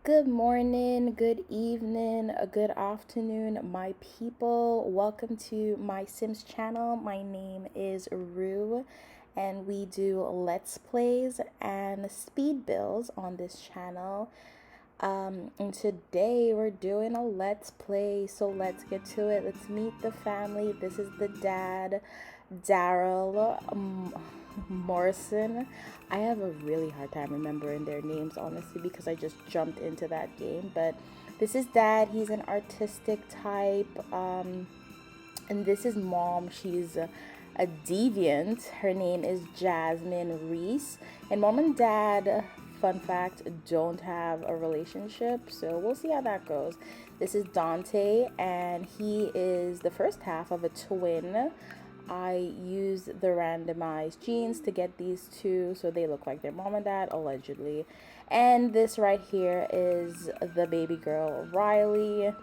Good morning, good evening, a good afternoon, my people. Welcome to my Sims channel. My name is Rue, and we do Let's Plays and speed builds on this channel. And today we're doing a Let's Play, so let's get to it. Let's meet the family. This is the dad, Daryl, Morrison. I have a really hard time remembering their names, honestly, because I just jumped into that game. But this is dad. He's an artistic type. And this is mom. She's a deviant. Her name is Jasmine Reece. And mom and dad, fun fact, don't have a relationship. So we'll see how that goes. This is Dante, and he is the first half of a twin. I used the randomized genes to get these two so they look like their mom and dad, allegedly. And this right here is the baby girl, Riley.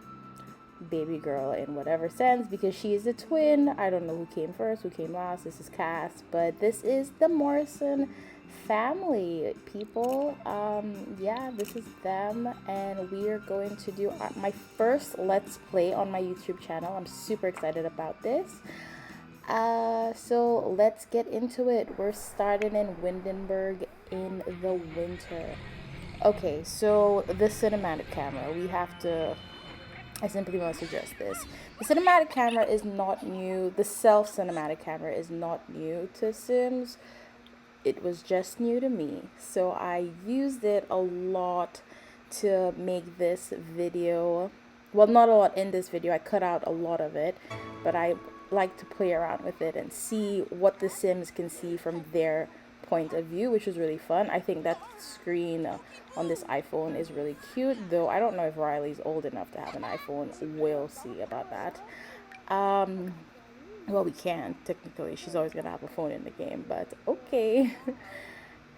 Baby girl in whatever sense, because she is a twin. I don't know who came first, who came last. This is Cass, but this is the Morrison family, people. Yeah, this is them, and we are going to do my first Let's Play on my YouTube channel. I'm super excited about this. So let's get into it. We're starting in Windenburg in the winter. Okay, so the cinematic camera, I simply must address this. The cinematic camera is not new. The self cinematic camera is not new to Sims. It was just new to me. So I used it a lot to make this video. Well, not a lot in this video. I cut out a lot of it, but I like to play around with it and see what the Sims can see from their point of view, which is really fun. I think that screen on this iPhone is really cute, though I don't know if Riley's old enough to have an iPhone. We'll see about that. Well, we can technically. She's always gonna have a phone in the game, but okay.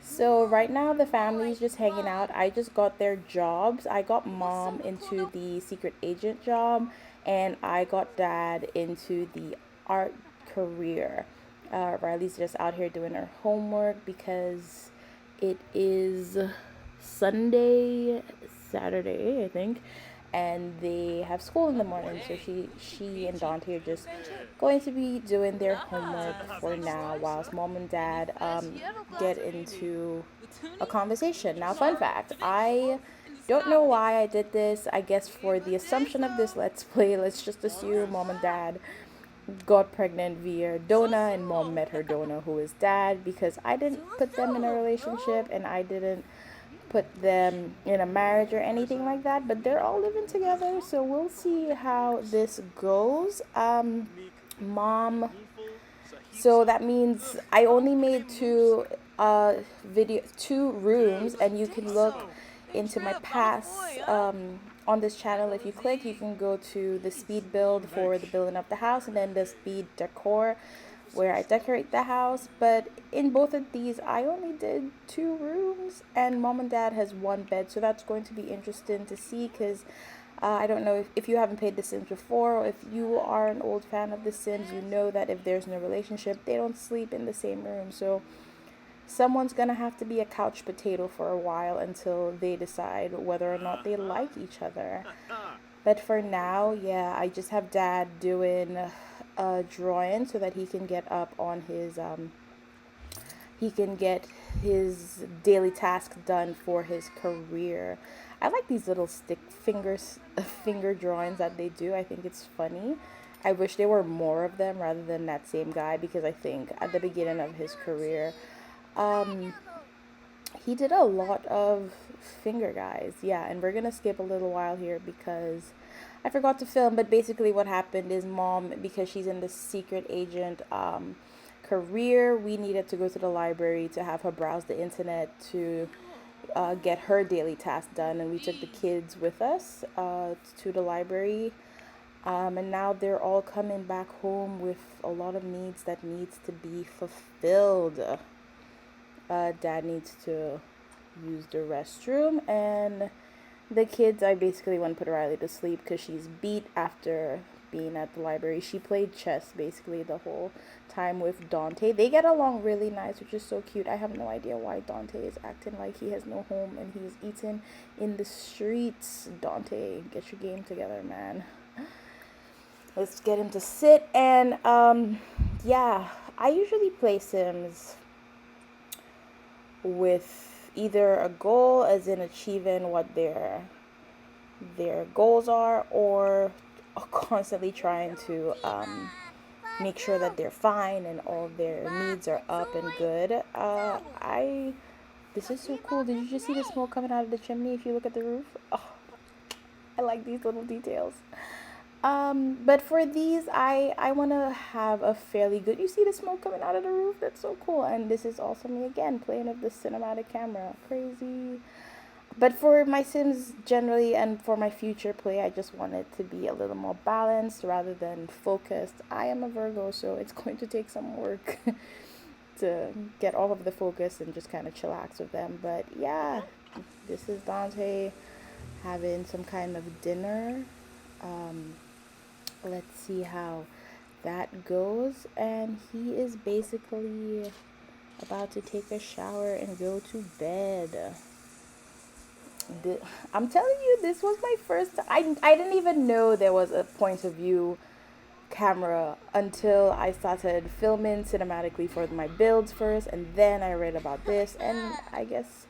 So right now the family's just hanging out. I just got their jobs. I got mom into the secret agent job, and I got dad into the art career. Riley's just out here doing her homework because it is Saturday, I think, and they have school in the morning. So she and Dante are just going to be doing their homework for now, whilst mom and dad get into a conversation. Now, fun fact, I don't know why I did this. I guess for the assumption of this Let's Play, let's just assume mom and dad got pregnant via Donna, and mom met her Donna, who is dad, because I didn't put them in a relationship and I didn't put them in a marriage or anything like that, but they're all living together, so we'll see how this goes. Mom, so that means I only made two rooms, and you can look into my past on this channel. If you click, you can go to the speed build for the building of the house, and then the speed decor where I decorate the house. But in both of these, I only did two rooms, and mom and dad has one bed, so that's going to be interesting to see, because I don't know if you haven't played The Sims before, or if you are an old fan of The Sims, you know that if there's no relationship, they don't sleep in the same room. So someone's gonna have to be a couch potato for a while until they decide whether or not they like each other. But for now, yeah, I just have dad doing a drawing so that he can get up on his he can get his daily task done for his career. I like these little finger drawings that they do. I think it's funny. I wish there were more of them rather than that same guy, because I think at the beginning of his career, he did a lot of finger guys. Yeah, and we're gonna skip a little while here because I forgot to film. But basically what happened is mom, because she's in the secret agent career, we needed to go to the library to have her browse the internet to get her daily task done, and we took the kids with us to the library. And now they're all coming back home with a lot of needs that needs to be fulfilled. Dad needs to use the restroom, and the kids, I basically want to put Riley to sleep because she's beat after being at the library. She played chess basically the whole time with Dante. They get along really nice, which is so cute. I have no idea why Dante is acting like he has no home and he's eating in the streets. Dante, get your game together, man. Let's get him to sit. And yeah, I usually play Sims with either a goal, as in achieving what their goals are, or constantly trying to make sure that they're fine and all their needs are up and good. I This is so cool. Did you just see the smoke coming out of the chimney? If you look at the roof, oh, I like these little details. But for these, I want to have a fairly good. You see the smoke coming out of the roof? That's so cool. And this is also me again playing with the cinematic camera. Crazy. But for my Sims generally and for my future play, I just want it to be a little more balanced rather than focused. I am a Virgo, so it's going to take some work to get all of the focus and just kind of chillax with them. But yeah, this is Dante having some kind of dinner. Um, let's see how that goes. And he is basically about to take a shower and go to bed. I'm telling you, this was my first. I didn't even know there was a point of view camera until I started filming cinematically for my builds first, and then I read about this, and I guess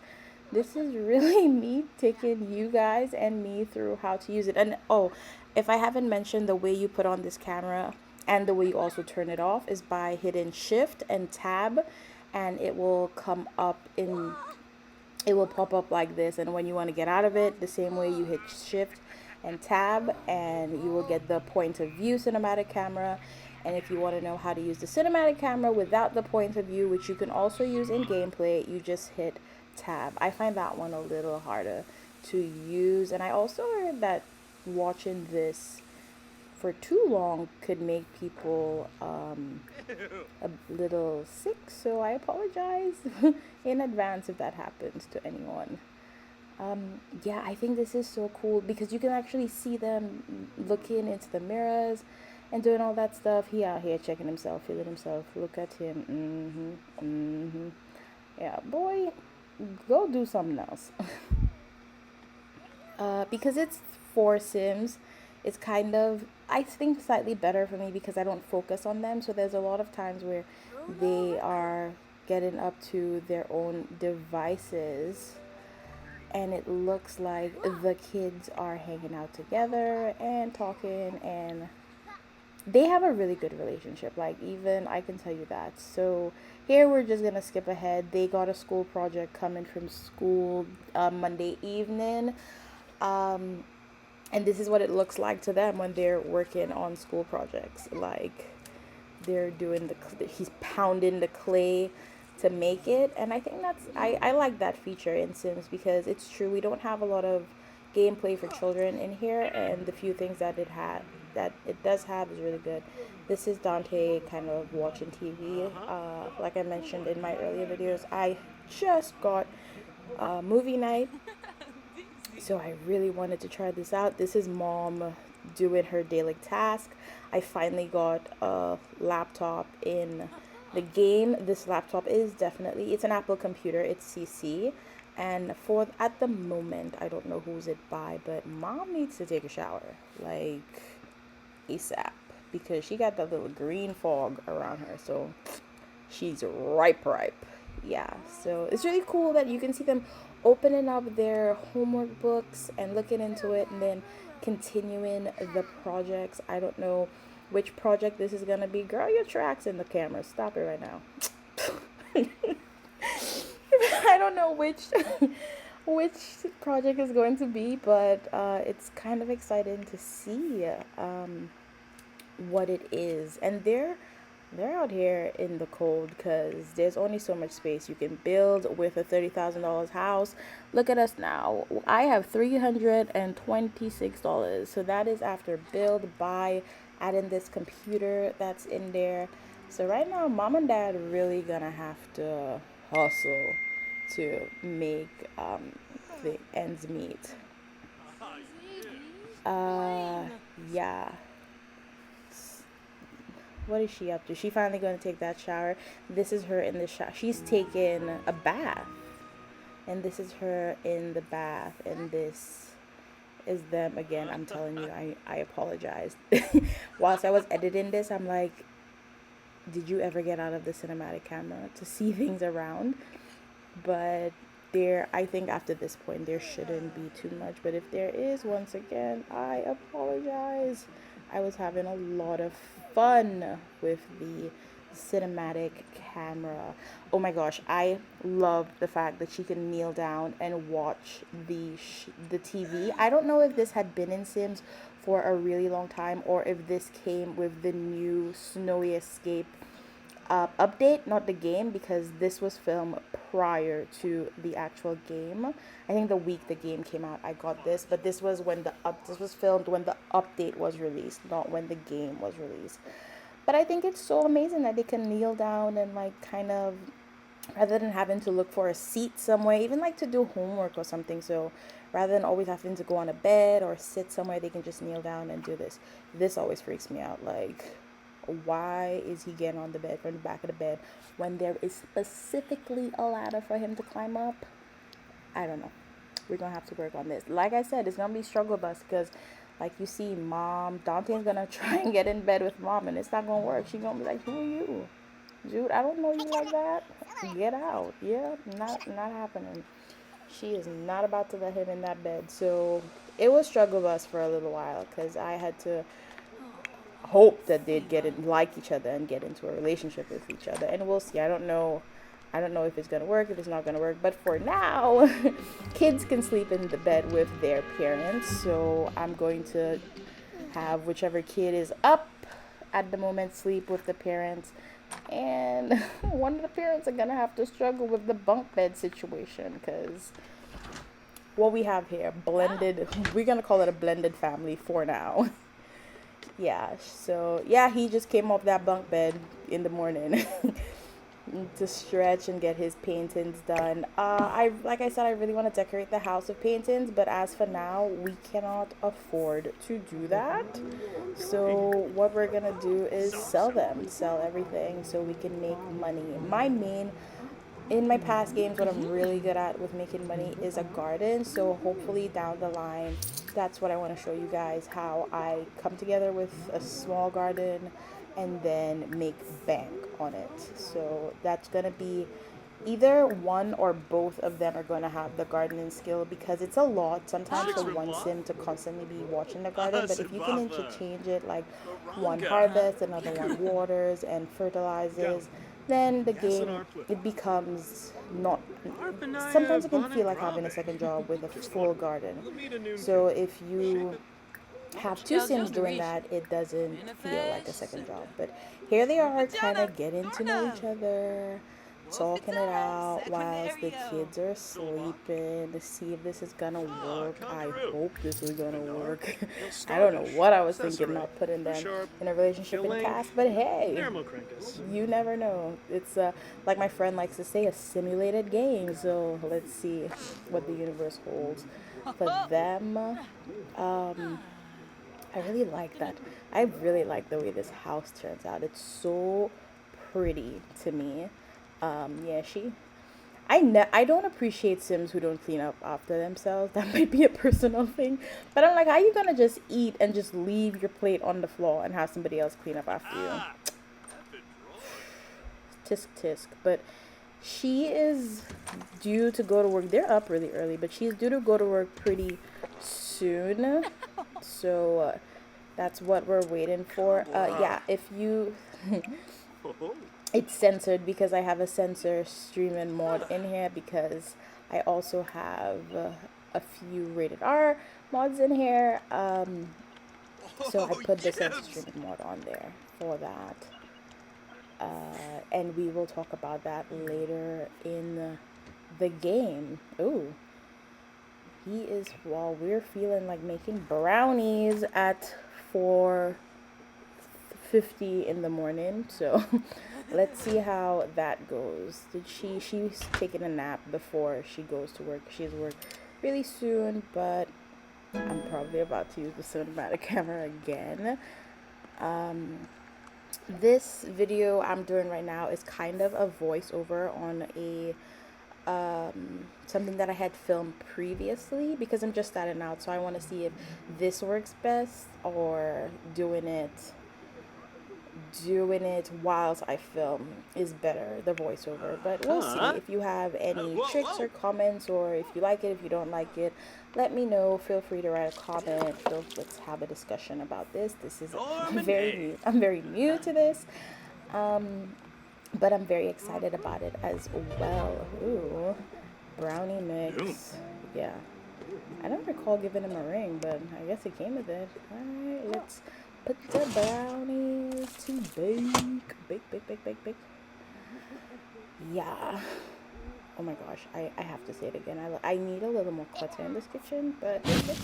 this is really me taking you guys and me through how to use it. And oh, if I haven't mentioned, the way you put on this camera and the way you also turn it off is by hitting Shift and Tab, and it will come up in. It will pop up like this, and when you want to get out of it, the same way you hit Shift and Tab, and you will get the point of view cinematic camera. And if you want to know how to use the cinematic camera without the point of view, which you can also use in gameplay, you just hit Tab. I find that one a little harder to use, and I also heard that watching this for too long could make people a little sick, so I apologize in advance if that happens to anyone. Yeah, I think this is so cool because you can actually see them looking into the mirrors and doing all that stuff. He out here checking himself, feeling himself. Look at him. Yeah, boy, go do something else. Because it's for Sims, it's kind of, I think, slightly better for me because I don't focus on them. So there's a lot of times where they are getting up to their own devices, and it looks like the kids are hanging out together and talking, and they have a really good relationship. Like, even I can tell you that. So here we're just gonna skip ahead. They got a school project coming from school Monday evening. And this is what it looks like to them when they're working on school projects. Like, they're doing he's pounding the clay to make it. And I think I like that feature in Sims because it's true, we don't have a lot of gameplay for children in here, and the few things that it does have is really good. This is Dante kind of watching TV. Like I mentioned in my earlier videos, I just got movie night, so I really wanted to try this out. This is mom doing her daily task. I finally got a laptop in the game. This laptop is definitely, it's an Apple computer. It's CC. And for at the moment, I don't know who's it by, but mom needs to take a shower, like ASAP, because she got that little green fog around her. So she's ripe. Yeah, so it's really cool that you can see them opening up their homework books and looking into it and then continuing the projects. I don't know which project this is gonna be. Girl, your tracks in the camera. Stop it right now. I don't know which project is going to be, but it's kind of exciting to see what it is. And they're out here in the cold because there's only so much space you can build with a $30,000 house. Look at us now. I have $326, so that is after build, buy, adding this computer that's in there. So right now, mom and dad are really gonna have to hustle to make the ends meet. Yeah. What is she up to? She finally going to take that shower. This is her in the shower. She's taking a bath. And this is her in the bath. And this is them again. I'm telling you, I apologize. Whilst I was editing this, I'm like, did you ever get out of the cinematic camera to see things around? But there, I think after this point, there shouldn't be too much. But if there is, once again, I apologize. I was having a lot of fun with the cinematic camera. Oh my gosh, I love the fact that she can kneel down and watch the TV. I don't know if this had been in Sims for a really long time or if this came with the new Snowy Escape update, not the game, because this was filmed prior to the actual game. I think the week the game came out, I got this, but this was when this was filmed when the update was released, not when the game was released. But I think it's so amazing that they can kneel down and like kind of, rather than having to look for a seat somewhere, even like to do homework or something. So rather than always having to go on a bed or sit somewhere, they can just kneel down and do this. This always freaks me out. Like, why is he getting on the bed from the back of the bed when there is specifically a ladder for him to climb up? I don't know. We're gonna have to work on this. Like I said, it's gonna be struggle bus because, like you see, mom, Dante's gonna try and get in bed with mom, and it's not gonna work. She's gonna be like, "Who are you, Jude? I don't know you like that. Get out." Yeah, not happening. She is not about to let him in that bed. So it was struggle bus for a little while because I had to hope that they'd get it, like each other and get into a relationship with each other, and we'll see. I don't know if it's gonna work, if it's not gonna work, but for now kids can sleep in the bed with their parents. So I'm going to have whichever kid is up at the moment sleep with the parents, and one of the parents are gonna have to struggle with the bunk bed situation because what we have here, blended, we're gonna call it a blended family for now. Yeah, so yeah, he just came off that bunk bed in the morning to stretch and get his paintings done. I like I said, I really want to decorate the house with paintings, but as for now, we cannot afford to do that. So what we're gonna do is sell everything, so we can make money. In my past games, what I'm really good at with making money is a garden. So hopefully down the line, that's what I want to show you guys, how I come together with a small garden and then make bank on it. So that's going to be either one or both of them are going to have the gardening skill, because it's a lot sometimes for one sim to constantly be watching the garden. But if you can interchange it, like one harvests, another one waters and fertilizes, then the game, it becomes not, sometimes it can feel like having a second job with a full garden. So if you have two sims doing that, it doesn't feel like a second job. But here they are kind of getting to know each other, talking it out whilst the kids are sleeping to see if this is gonna work. I hope this is gonna work. I don't know what I was thinking not putting them in a relationship in cast, but hey, you never know. It's like my friend likes to say, a simulated game. So let's see what the universe holds for them. I really like that. I really like the way this house turns out. It's so pretty to me. Yeah, I don't appreciate Sims who don't clean up after themselves. That might be a personal thing, but I'm like, how are you gonna just eat and just leave your plate on the floor and have somebody else clean up after you? Tisk tisk. But she is due to go to work. They're up really early, but she's due to go to work pretty soon. So that's what we're waiting for. Yeah, if you it's censored because I have a censor streaming mod in here, because I also have a few rated R mods in here. So I put the censor streaming mod on there for that. And we will talk about that later in the game. Ooh. He is, while we're feeling like making brownies at 4:50 in the morning. So let's see how that goes. She's taking a nap before she goes to work. She has work really soon, but I'm probably about to use the cinematic camera again. This video I'm doing right now is kind of a voiceover on a something that I had filmed previously because I'm just starting out, so I want to see if this works best or doing it whilst I film is better, the voiceover. But we'll see. If you have any tricks or comments, or if you like it, if you don't like it, let me know. Feel free to write a comment. Let's have a discussion about this. This is very new. I'm very new to this, but I'm very excited about it as well. Ooh, brownie mix. Yeah. I don't recall giving him a ring, but I guess it came with it. Alright, let's put the brownies to bake. Bake. Yeah. Oh my gosh, I have to say it again. I need a little more clutter in this kitchen, but it looks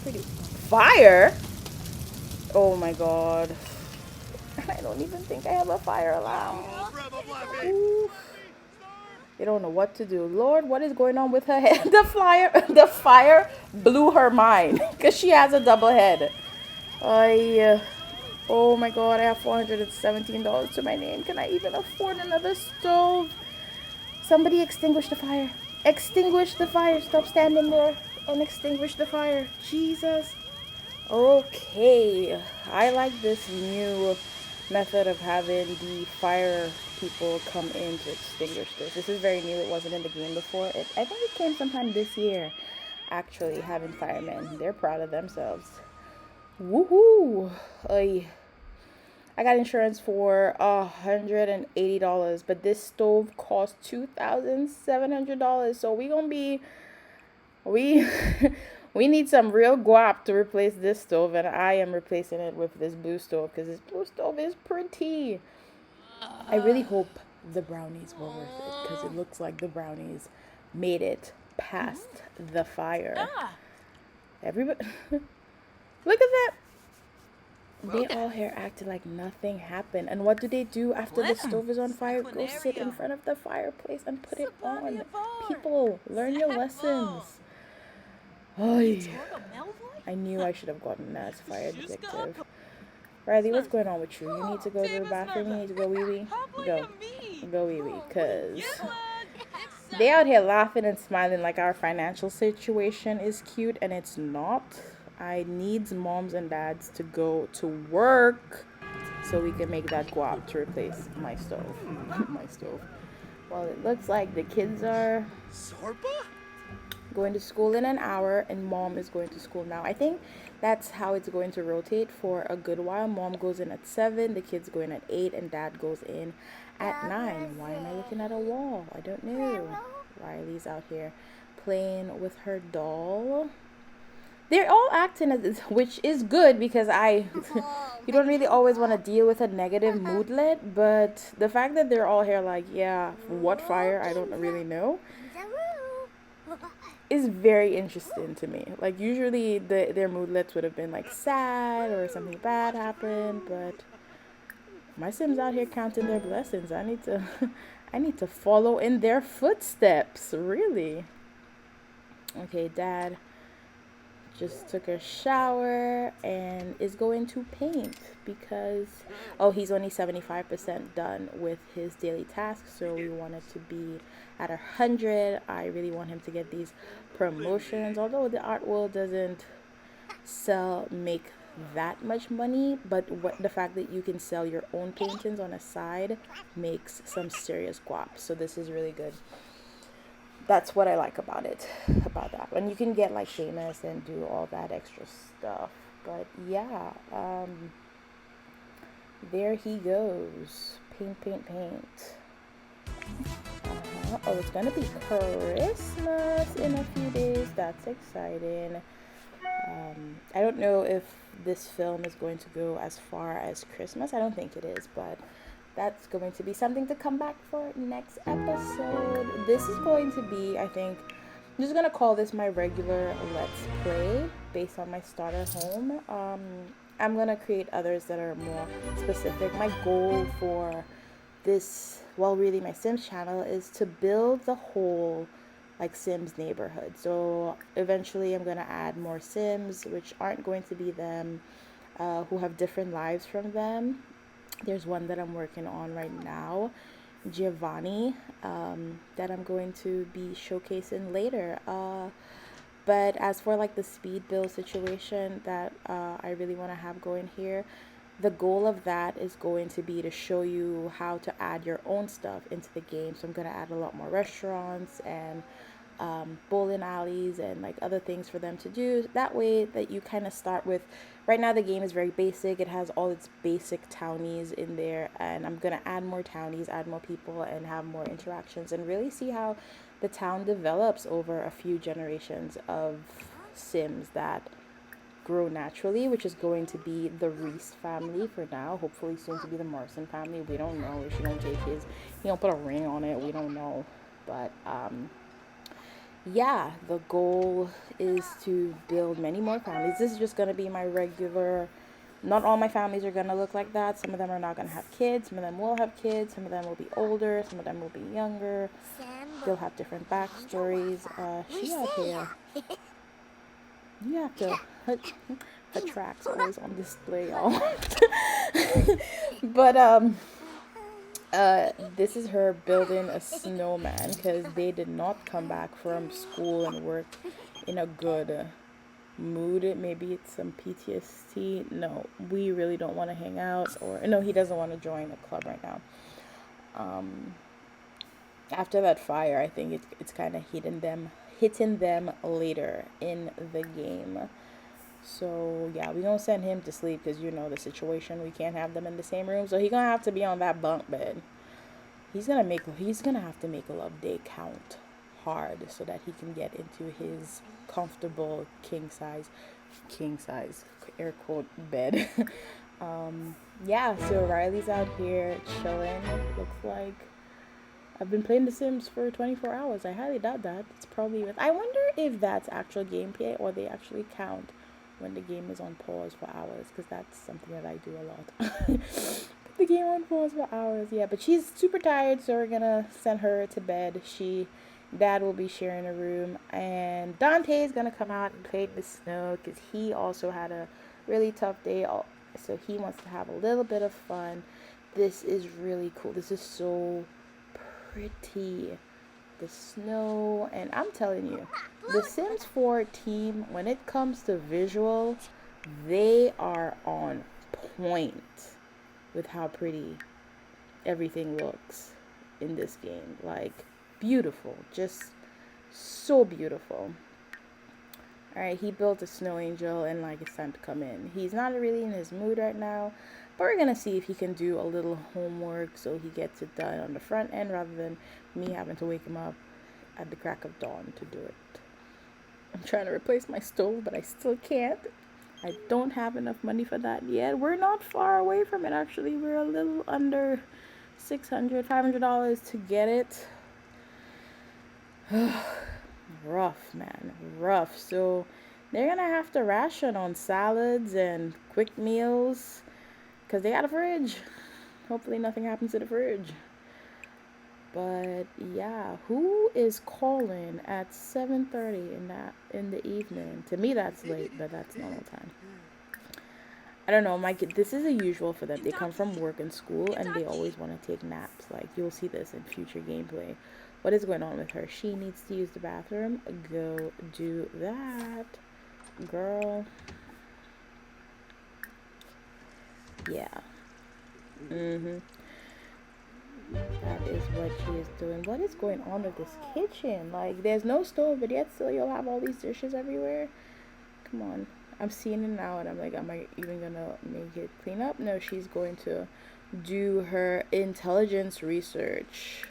pretty. Fire? Oh my god. I don't even think I have a fire alarm. Ooh. You don't know what to do. Lord, what is going on with her head? The fire blew her mind because she has a double head. Oh my god, I have $417 to my name. Can I even afford another stove? Somebody extinguish the fire. Extinguish the fire. Stop standing there and extinguish the fire. Jesus. Okay, I like this new method of having the fire people come in to extinguish this. This is very new. It wasn't in the game before. I think it came sometime this year, actually, having firemen. They're proud of themselves. Woohoo! I got insurance for $180, but this stove cost $2,700. So we we need some real guap to replace this stove, and I am replacing it with this blue stove because this blue stove is pretty. I really hope the brownies were worth it because it looks like the brownies made it past the fire. Everybody, look at that. They all here acted like nothing happened. And what do after the stove is on fire? Go sit in front of the fireplace and put it on. People, learn your lessons. Oy. I knew I should have gotten that as fire detective. Riley, what's going on with you? You need to go to the bathroom? You need to go wee-wee? Go. Go wee-wee, because they out here laughing and smiling like our financial situation is cute, and it's not. I need moms and dads to go to work so we can make that guap to replace my stove. My stove. Well, it looks like the kids are going to school in an hour, and mom is going to school now. I think that's how it's going to rotate for a good while. Mom goes in at 7, the kids go in at 8, and dad goes in at 9. Why am I looking at a wall? I don't know. Riley's out here playing with her doll. They're all acting as, which is good because you don't really always want to deal with a negative moodlet, but the fact that they're all here like, yeah, what fire? I don't really know. Is very interesting to me. Like usually their moodlets would have been like sad or something bad happened, but my Sims out here counting their blessings. I need to I need to follow in their footsteps, really. Okay, dad just took a shower and is going to paint because he's only 75% done with his daily tasks, so we want it to be at 100. I really want him to get these promotions, although the art world doesn't make that much money, but the fact that you can sell your own paintings on a side makes some serious guap. So this is really good. That's what I like about that. And you can get like famous and do all that extra stuff. But yeah, there he goes. Paint. Oh, it's gonna be Christmas in a few days. That's exciting. I don't know if this film is going to go as far as Christmas. I don't think it is, but that's going to be something to come back for next episode. This is going to be, I think, I'm just gonna call this my regular Let's Play based on my starter home. I'm gonna create others that are more specific. My goal for this, well, really my Sims channel, is to build the whole like Sims neighborhood. So eventually I'm gonna add more Sims, which aren't going to be them, who have different lives from them. There's one that I'm working on right now, Giovanni, that I'm going to be showcasing later. But as for like the speed build situation that I really want to have going here, the goal of that is going to be to show you how to add your own stuff into the game. So I'm going to add a lot more restaurants and bowling alleys and like other things for them to do. That way that you kind of start with, right now the game is very basic. It has all its basic townies in there, and I'm going to add more townies, add more people, and have more interactions, and really see how the town develops over a few generations of Sims that grow naturally, which is going to be the Reece family for now. Hopefully soon to be the Morrison family. We don't know if she don't take his, he don't put a ring on it. We don't know, but yeah, the goal is to build many more families. This is just going to be my regular, not all my families are going to look like that. Some of them are not going to have kids. Some of them will have kids. Some of them will be older. Some of them will be younger. They'll have different backstories. She out here. You have to, her tracks always on display, y'all. But, this is her building a snowman because they did not come back from school and work in a good mood. Maybe it's some PTSD. No, we really don't want to hang out, or no, he doesn't want to join a club right now. After that fire, I think it's kind of hitting them later in the game. So yeah, we gonna send him to sleep because you know the situation. We can't have them in the same room, so he gonna have to be on that bunk bed. He's gonna have to make a love day count hard so that he can get into his comfortable king size air quote bed. Yeah, so Riley's out here chilling. Looks like I've been playing The Sims for 24 hours. I highly doubt that. It's probably I wonder if that's actual gameplay or they actually count when the game is on pause for hours, because that's something that I do a lot. Put the game on pause for hours. Yeah, but she's super tired, so we're gonna send her to bed. Dad will be sharing a room, and Dante is gonna come out and play in the snow because he also had a really tough day, so he wants to have a little bit of fun. This is really cool. This is so pretty, the snow, and I'm telling you, the Sims 4 team, when it comes to visual, they are on point with how pretty everything looks in this game. Like, beautiful, just so beautiful. Alright, he built a snow angel, and like, it's time to come in. He's not really in his mood right now, but we're gonna see if he can do a little homework so he gets it done on the front end rather than me having to wake him up at the crack of dawn to do it. I'm trying to replace my stove, but I still can't. I don't have enough money for that yet. We're not far away from it, actually. We're a little under $500 to get it. Rough, man, rough. So they're gonna have to ration on salads and quick meals because they got a fridge. Hopefully nothing happens to the fridge. But yeah, who is calling at 7:30 in the evening? To me that's late, but that's normal time. I don't know, my kid, this is a usual for them. They come from work and school and they always want to take naps. Like, you'll see this in future gameplay. What is going on with her? She needs to use the bathroom. Go do that, girl. Yeah. That is what she is doing. What is going on with this kitchen? Like, there's no stove, but yet still you'll have all these dishes everywhere. Come on. I'm seeing it now, and I'm like, am I even gonna make it clean up? No, she's going to do her intelligence research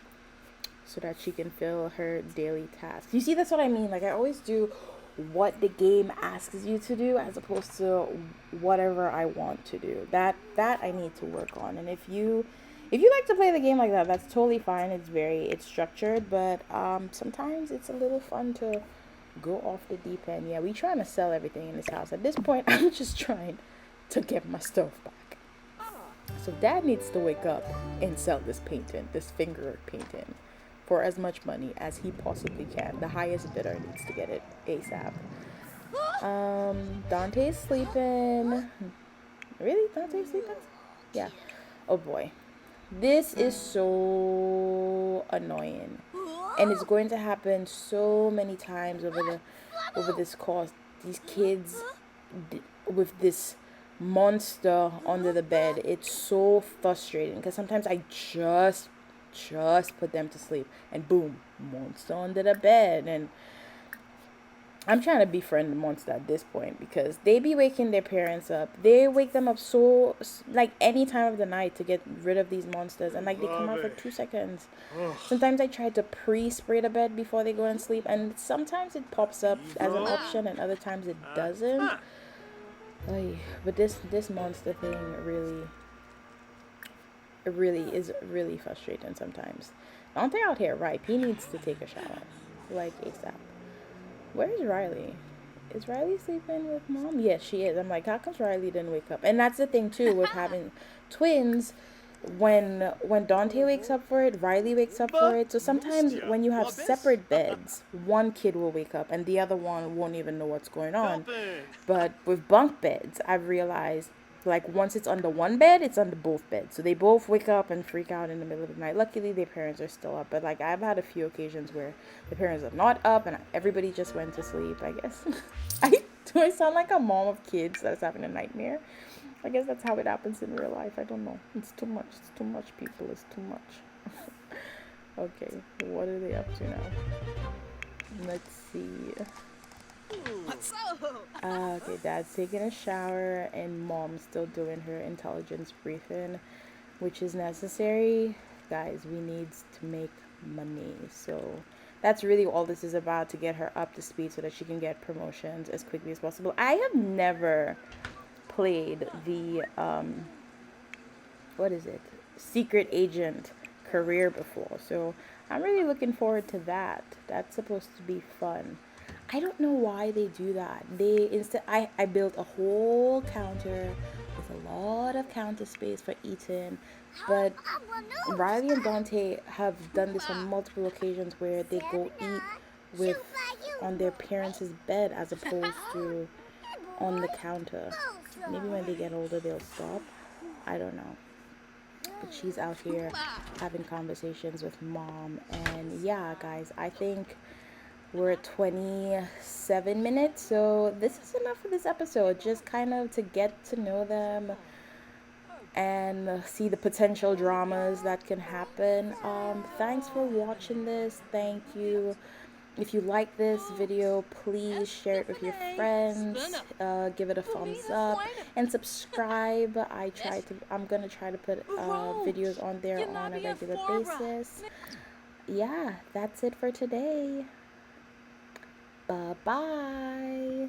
so that she can fill her daily tasks. You see, that's what I mean. Like, I always do what the game asks you to do as opposed to whatever I want to do. That I need to work on. And if you like to play the game like that, that's totally fine. It's structured, but sometimes it's a little fun to go off the deep end. Yeah, we trying to sell everything in this house. At this point, I'm just trying to get my stuff back. So Dad needs to wake up and sell this painting, this finger painting, for as much money as he possibly can. The highest bidder needs to get it ASAP. Dante's sleeping. Really? Dante's sleeping? Yeah. Oh boy. This is so annoying. And it's going to happen so many times over this course. These kids with this monster under the bed. It's so frustrating because sometimes I just put them to sleep and boom, monster under the bed. And I'm trying to befriend the monster at this point because they be waking their parents up. They wake them up so, like, any time of the night to get rid of these monsters. And, like, they come out for 2 seconds. Sometimes I try to pre-spray the bed before they go and sleep. And sometimes it pops up as an option and other times it doesn't. Ay, but this monster thing really is really frustrating sometimes. Dante out here ripe. He needs to take a shower. Like, ASAP. Where's Riley? Is Riley sleeping with mom? Yes, she is. I'm like, how come Riley didn't wake up? And that's the thing too with having twins. When Dante wakes up for it, Riley wakes up for it. So sometimes when you have separate beds, one kid will wake up and the other one won't even know what's going on. But with bunk beds, I've realized, like, once it's under one bed, it's under both beds. So they both wake up and freak out in the middle of the night. Luckily, their parents are still up. But, like, I've had a few occasions where the parents are not up and everybody just went to sleep, I guess. Do I sound like a mom of kids that's having a nightmare? I guess that's how it happens in real life. I don't know. It's too much. It's too much, people. It's too much. Okay, what are they up to now? Let's see. Okay, dad's taking a shower and mom's still doing her intelligence briefing, which is necessary. Guys, we need to make money. So that's really all this is about, to get her up to speed so that she can get promotions as quickly as possible. I have never played the what is it, secret agent career before, so I'm really looking forward to that. That's supposed to be fun. I don't know why they do that. I built a whole counter with a lot of counter space for eating, but Riley and Dante have done this on multiple occasions where they go eat with on their parents' bed as opposed to on the counter. Maybe when they get older they'll stop. I don't know. But she's out here having conversations with mom. And yeah, guys, I think we're at 27 minutes. So this is enough for this episode. Just kind of to get to know them and see the potential dramas that can happen. Thanks for watching this. Thank you. If you like this video, please share it with your friends, give it a thumbs up, and subscribe. I'm gonna try to put videos on there on a regular basis. Yeah, that's it for today. Bye-bye.